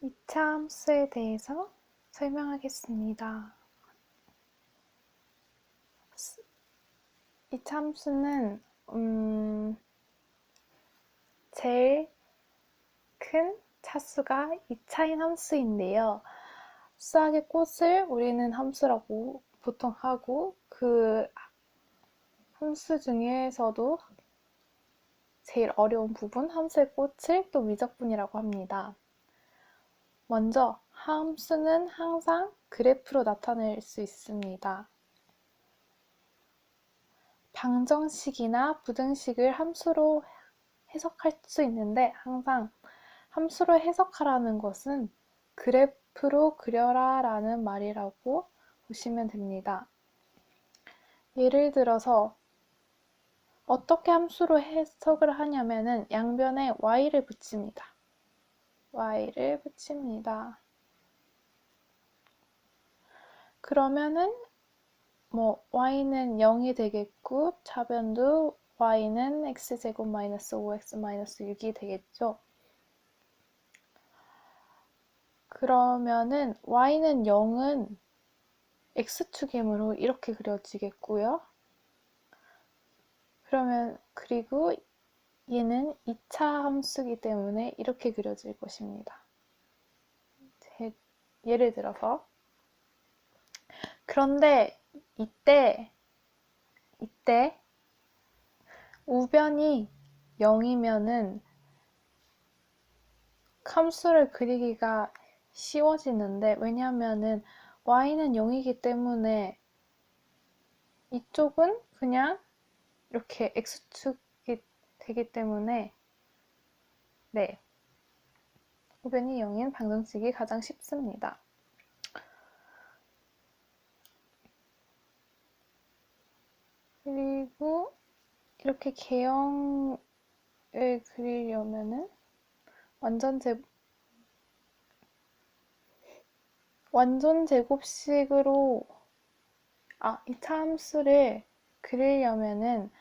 2차 함수에 대해서 설명하겠습니다. 2차 함수는 제일 큰 차수가 2차인 함수인데요. 수학의 꽃을 우리는 함수라고 보통 하고 그 함수 중에서도 제일 어려운 부분, 함수의 꽃을 또 미적분이라고 합니다. 먼저 함수는 항상 그래프로 나타낼 수 있습니다. 방정식이나 부등식을 함수로 해석할 수 있는데 항상 함수로 해석하라는 것은 그래프로 그려라 라는 말이라고 보시면 됩니다. 예를 들어서 어떻게 함수로 해석을 하냐면은 양변에 y를 붙입니다. y를 붙입니다. 그러면은 y는 0이 되겠고 차변도 y는 x제곱 마이너스 5x 마이너스 6이 되겠죠. 그러면은 y는 0은 x축이므로 이렇게 그려지겠고요. 그리고 얘는 2차 함수이기 때문에 이렇게 그려질 것입니다. 예를 들어서 그런데 이때 우변이 0이면은 함수를 그리기가 쉬워지는데 왜냐하면은 y는 0이기 때문에 이쪽은 그냥 이렇게 x축이 되기 때문에 우변이 0인 방정식이 가장 쉽습니다. 그리고 이렇게 개형을 그리려면은 완전 제곱식으로 2차 함수를 그리려면은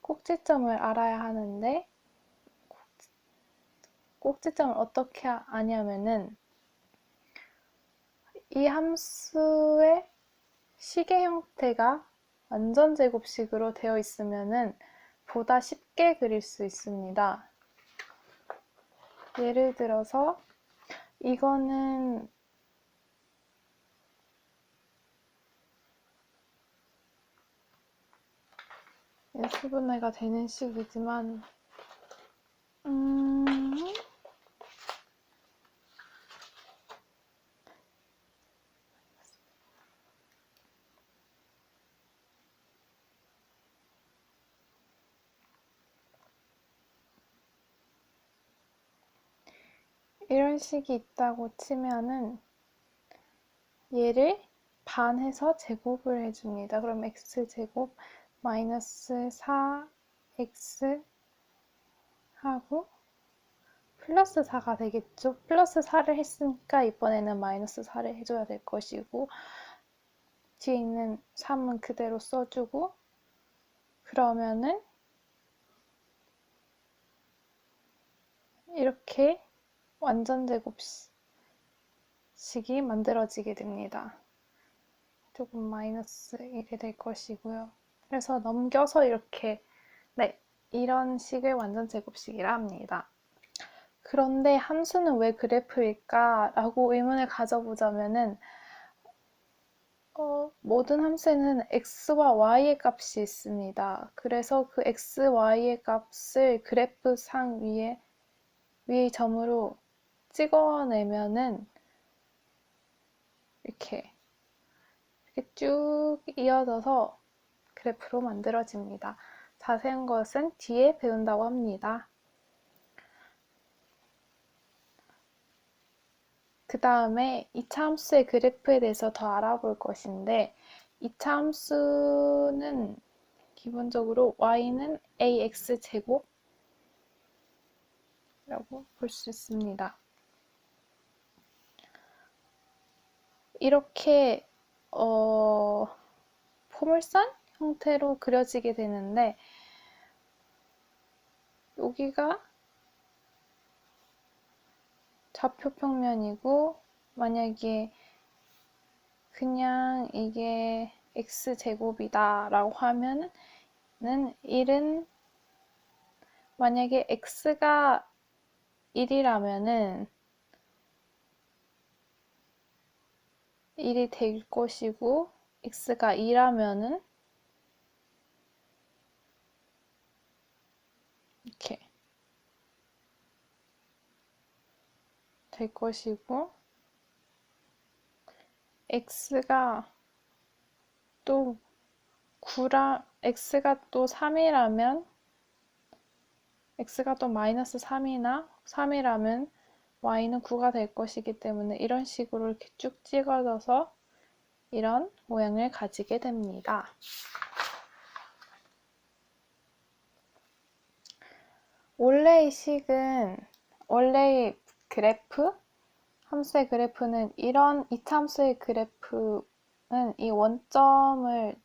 꼭지점을 알아야 하는데 꼭지점을 어떻게 아냐면은 이 함수의 시계 형태가 완전 제곱식으로 되어 있으면은 보다 쉽게 그릴 수 있습니다. 예를 들어서 이거는 수분해가 되는 식이지만 이런 식이 있다고 치면은 얘를 반해서 제곱을 해줍니다. 그럼 x제곱 마이너스 4x 하고 플러스 4가 되겠죠. 플러스 4를 했으니까 이번에는 마이너스 4를 해줘야 될 것이고 뒤에 있는 3은 그대로 써주고 그러면은 이렇게 완전 제곱식이 만들어지게 됩니다. 조금 마이너스 1이 될 것이고요. 그래서 넘겨서 이렇게 이런 식을 완전 제곱식이라 합니다. 그런데 함수는 왜 그래프일까? 라고 의문을 가져보자면은 모든 함수에는 x와 y의 값이 있습니다. 그래서 그 x, y의 값을 그래프상 위의 점으로 찍어내면은 이렇게 쭉 이어져서 그래프로 만들어집니다. 자세한 것은 뒤에 배운다고 합니다. 그 다음에 2차 함수의 그래프에 대해서 더 알아볼 것인데 2차 함수는 기본적으로 y는 ax제곱 라고 볼 수 있습니다. 이렇게 포물선 형태로 그려지게 되는데 여기가 좌표 평면이고 만약에 그냥 이게 x제곱이다 라고 하면은 1은 만약에 x가 1이라면은 1이 될 것이고 x가 2라면은 이렇게 될 것이고 x가 또 x가 또 3이라면 x가 또 마이너스 3이나 3이라면 y는 9가 될 것이기 때문에 이런 식으로 이렇게 쭉 찍어져서 이런 모양을 가지게 됩니다. 원래의 식은 원래의 그래프 함수의 그래프는 이런 이차 함수의 그래프는 이 원점을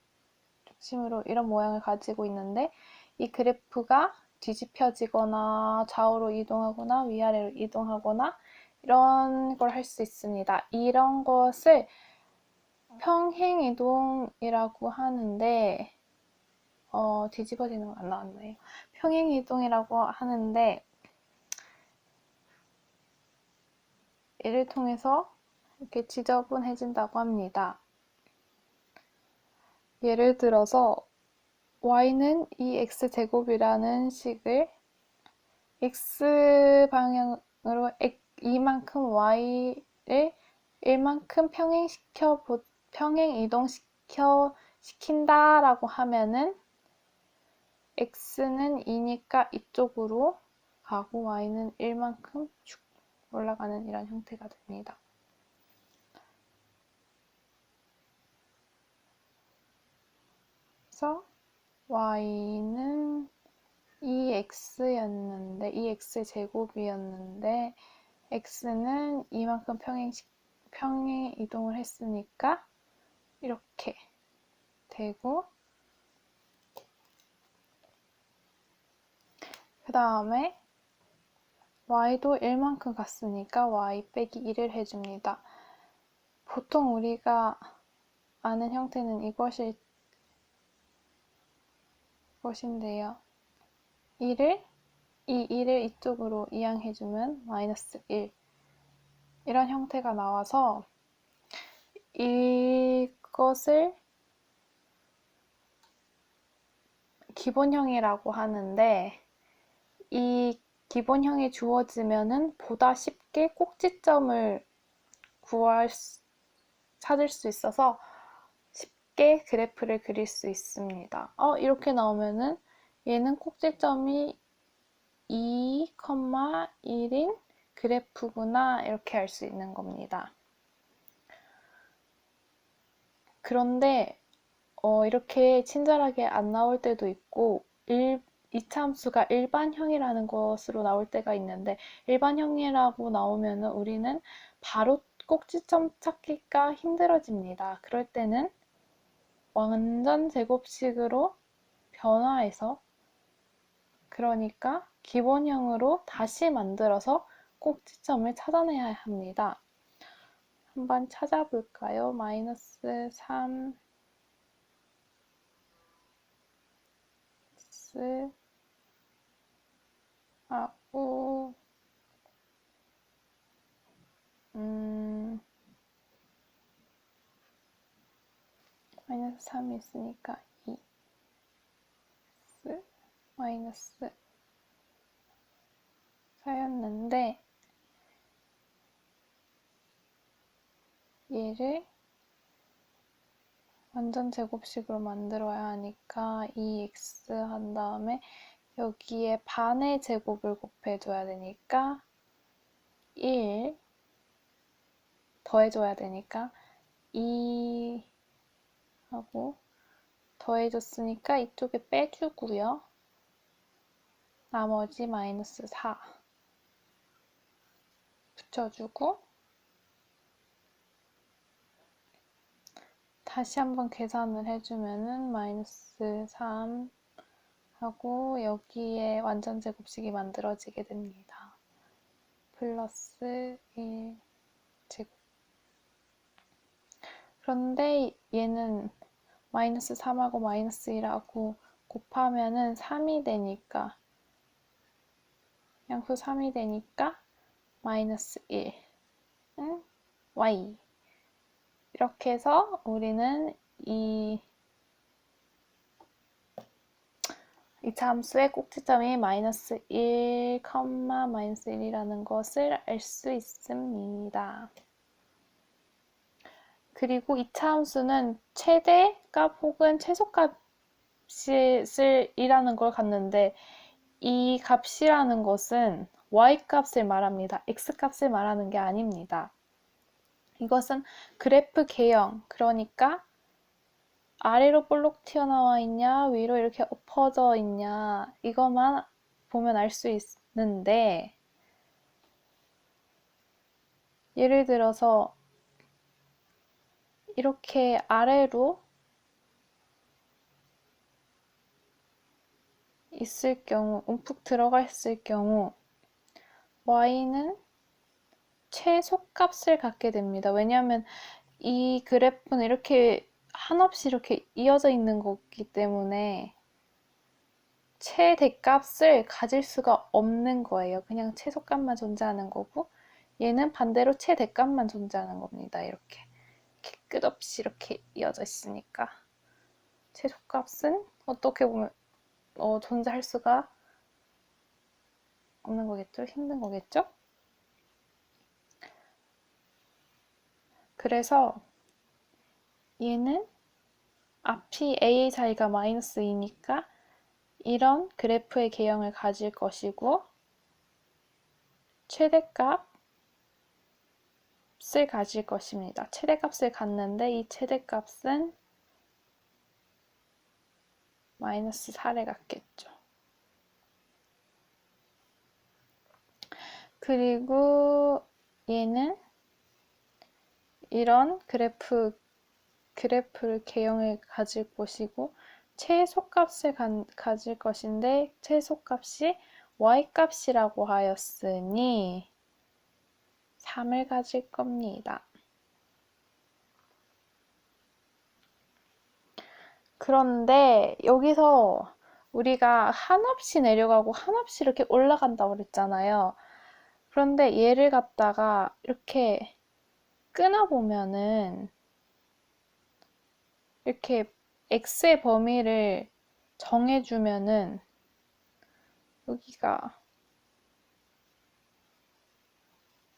중심으로 이런 모양을 가지고 있는데 이 그래프가 뒤집혀지거나 좌우로 이동하거나 위아래로 이동하거나 이런 걸 할 수 있습니다. 이런 것을 평행이동이라고 하는데 뒤집어지는 거 안 나왔네요. 평행이동이라고 하는데 이를 통해서 이렇게 지저분해진다고 합니다. 예를 들어서 y는 2x제곱이라는 식을 x방향으로 이만큼 y를 1만큼 시킨다라고 하면은 x는 2니까 이쪽으로 가고 y는 1만큼 쭉 올라가는 이런 형태가 됩니다. 그래서 y는 2x였는데 2x제곱이었는데 x는 이만큼 평행 이동을 했으니까 이렇게 되고 그 다음에 y도 1만큼 갔으니까 y 빼기 1을 해줍니다. 보통 우리가 아는 형태는 이것인데요. 이 1을 이쪽으로 이항해주면 마이너스 1 이런 형태가 나와서 이것을 기본형이라고 하는데 이 기본형이 주어지면은 보다 쉽게 꼭지점을 찾을 수 있어서 쉽게 그래프를 그릴 수 있습니다. 이렇게 나오면은 얘는 꼭지점이 2, 1인 그래프구나 이렇게 알 수 있는 겁니다. 그런데 이렇게 친절하게 안 나올 때도 있고 이차 함수가 일반형이라는 것으로 나올 때가 있는데 일반형이라고 나오면 우리는 바로 꼭지점 찾기가 힘들어집니다. 그럴 때는 완전 제곱식으로 변화해서 그러니까 기본형으로 다시 만들어서 꼭지점을 찾아내야 합니다. 한번 찾아볼까요? 마이너스 3 하고 마이너스 3이 있으니까 2 마이너스 4였는데 얘를 완전 제곱식으로 만들어야 하니까 2x 한 다음에 여기에 반의 제곱을 곱해줘야 되니까 1 더해줘야 되니까 2 하고 더해줬으니까 이쪽에 빼주고요. 나머지 마이너스 4 붙여주고 다시 한번 계산을 해주면은 마이너스 3 하고 여기에 완전 제곱식이 만들어지게 됩니다. 플러스 1 제곱. 그런데 얘는 마이너스 3하고 마이너스 1하고 곱하면은 3이 되니까, 양수 3이 되니까 마이너스 1은 y. 이렇게 해서 우리는 이 함수의 꼭지점이 마이너스 1, 마이너스 1이라는 것을 알 수 있습니다. 그리고 2차 함수는 최대값 혹은 최소값이라는 걸 갖는데, 이 값이라는 것은 y값을 말합니다. x값을 말하는 게 아닙니다. 이것은 그래프 개형, 그러니까 아래로 볼록 튀어나와 있냐, 위로 이렇게 엎어져 있냐, 이것만 보면 알 수 있는데, 예를 들어서 이렇게 아래로 있을 경우, 움푹 들어가 있을 경우 y는 최소값을 갖게 됩니다. 왜냐하면 이 그래프는 이렇게 한없이 이렇게 이어져 있는 거기 때문에 최대값을 가질 수가 없는 거예요. 그냥 최소값만 존재하는 거고, 얘는 반대로 최대값만 존재하는 겁니다. 이렇게 끝없이 이렇게 이어져 있으니까 최소값은 어떻게 보면 존재할 수가 없는 거겠죠? 힘든 거겠죠? 그래서 얘는 앞이 a의 사이가 마이너스 2니까 이런 그래프의 개형을 가질 것이고, 최대값을 가질 것입니다. 최대값을 갖는데 이 최대값은 마이너스 4를 갖겠죠. 그리고 얘는 이런 그래프를 개형을 가질 것이고, 최소값을 가질 것인데, 최소값이 y값이라고 하였으니 3을 가질 겁니다. 그런데 여기서 우리가 한없이 내려가고 한없이 이렇게 올라간다고 그랬잖아요. 그런데 얘를 갖다가 이렇게 끊어보면은 이렇게 x의 범위를 정해주면은 여기가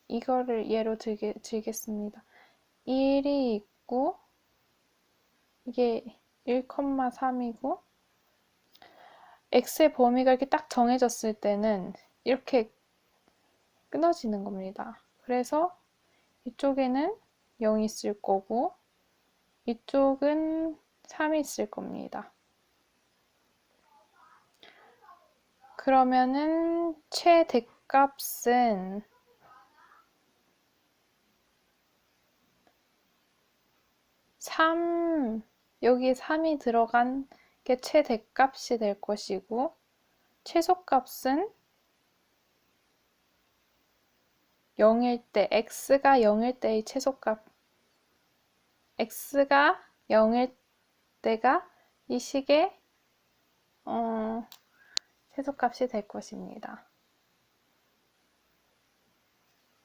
이거를 예로 들겠습니다. 1이 있고 이게 1,3이고 x의 범위가 이렇게 딱 정해졌을 때는 이렇게 끊어지는 겁니다. 그래서 이쪽에는 0이 있을 거고 이쪽은 3이 있을 겁니다. 그러면은 최대값은 여기에 3이 들어간 게 최대값이 될 것이고, 최소값은 0일 때, x가 0일 때의 최소값, x가 0일 때가 이 식의 최소값이 될 것입니다.